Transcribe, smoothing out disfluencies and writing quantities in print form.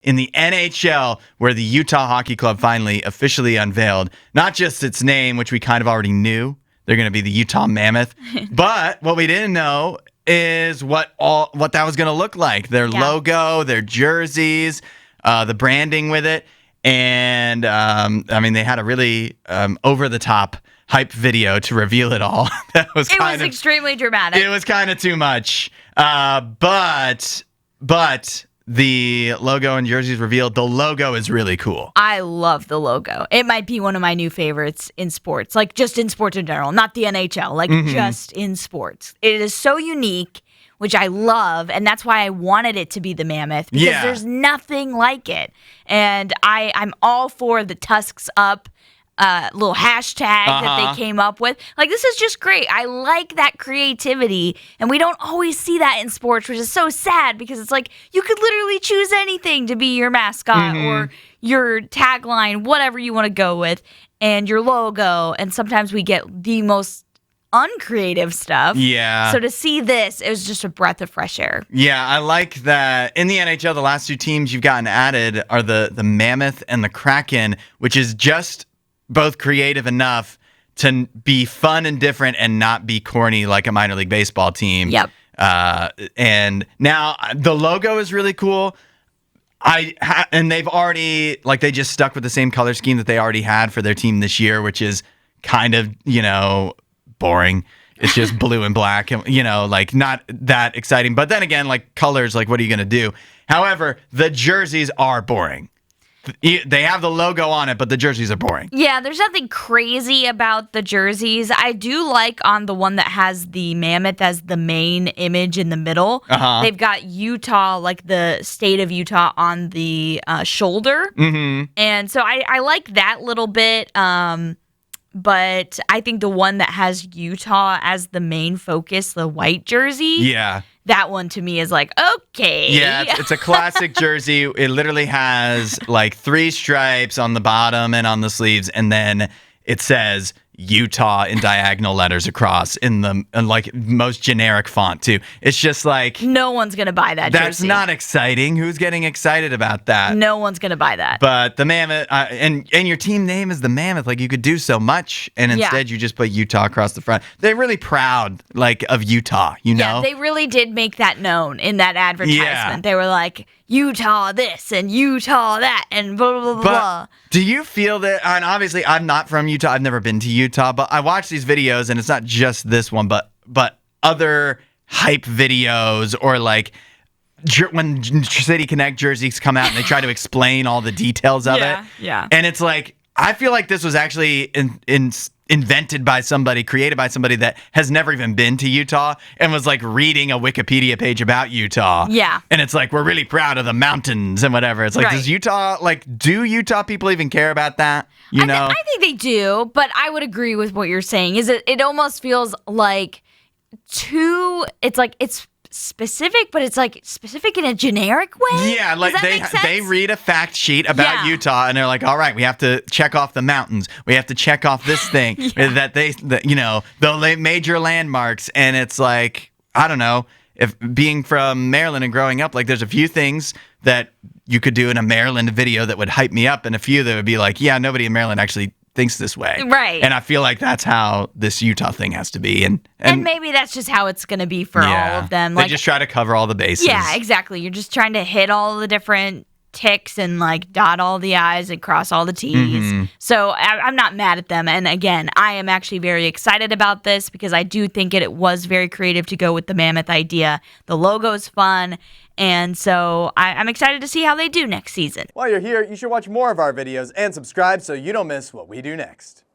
in the NHL, where the Utah Hockey Club finally officially unveiled not just its name, which we kind of already knew. They're going to be the Utah Mammoth. But what we didn't know is what that was going to look like. Their logo, their jerseys, the branding with it. And, they had a really over-the-top hype video to reveal it all. It was extremely dramatic. It was kind of too much. But the logo and jerseys revealed. The logo is really cool. I love the logo. It might be one of my new favorites in sports, like just in sports in general, not the NHL, like just in sports. It is so unique, which I love, and that's why I wanted it to be the Mammoth, because there's nothing like it. And I'm all for the tusks up little hashtag that they came up with. Like, this is just great. I like that creativity, and we don't always see that in sports, which is so sad, because it's like you could literally choose anything to be your mascot or your tagline, whatever you want to go with, and your logo, and sometimes we get the most uncreative stuff. Yeah. So to see this, it was just a breath of fresh air. Yeah, I like that. In the NHL, the last two teams you've gotten added are the Mammoth and the Kraken, which is just both creative enough to be fun and different and not be corny like a minor league baseball team. Yep. And now the logo is really cool. And they've already, they just stuck with the same color scheme that they already had for their team this year, which is kind of, boring. It's just blue and black, not that exciting. But then again, colors, what are you going to do? However, the jerseys are boring. They have the logo on it, but the jerseys are boring. Yeah, there's nothing crazy about the jerseys. I do like on the one that has the Mammoth as the main image in the middle. They've got Utah, the state of Utah, on the shoulder. And so I like that little bit. But I think the one that has Utah as the main focus, the white jersey, that one to me is okay. Yeah, it's a classic jersey. It literally has 3 stripes on the bottom and on the sleeves, and then it says Utah in diagonal letters across in the most generic font too. It's just no one's gonna buy that jersey. That's not exciting. Who's getting excited about that? No one's gonna buy that. But the Mammoth, and your team name is the Mammoth. You could do so much, and instead you just put Utah across the front. They're really proud of Utah. Yeah, they really did make that known in that advertisement. Yeah. They were like, Utah this and Utah that and blah, blah, blah, blah. Do you feel that, and obviously I'm not from Utah, I've never been to Utah, but I watch these videos, and it's not just this one, but other hype videos, or when City Connect jerseys come out and they try to explain all the details of it. Yeah. And it's I feel like this was actually invented by somebody, created by somebody that has never even been to Utah and was reading a Wikipedia page about Utah. Yeah. And it's we're really proud of the mountains and whatever. It's does Utah, do Utah people even care about that? I think they do, but I would agree with what you're saying. It almost feels it's specific, but it's specific in a generic way. Yeah, they read a fact sheet about Utah, and they're all right, we have to check off the mountains, we have to check off this thing, that the major landmarks, and it's I don't know, if being from Maryland and growing up, there's a few things that you could do in a Maryland video that would hype me up, and a few that would be nobody in Maryland actually thinks this way. Right. And I feel that's how this Utah thing has to be. And maybe that's just how it's going to be for all of them. They just try to cover all the bases. Yeah, exactly. You're just trying to hit all the different ticks and dot all the I's and cross all the T's. So I'm not mad at them. And again, I am actually very excited about this, because I do think it was very creative to go with the Mammoth idea. The logo is fun. And so I'm excited to see how they do next season. While you're here, you should watch more of our videos and subscribe so you don't miss what we do next.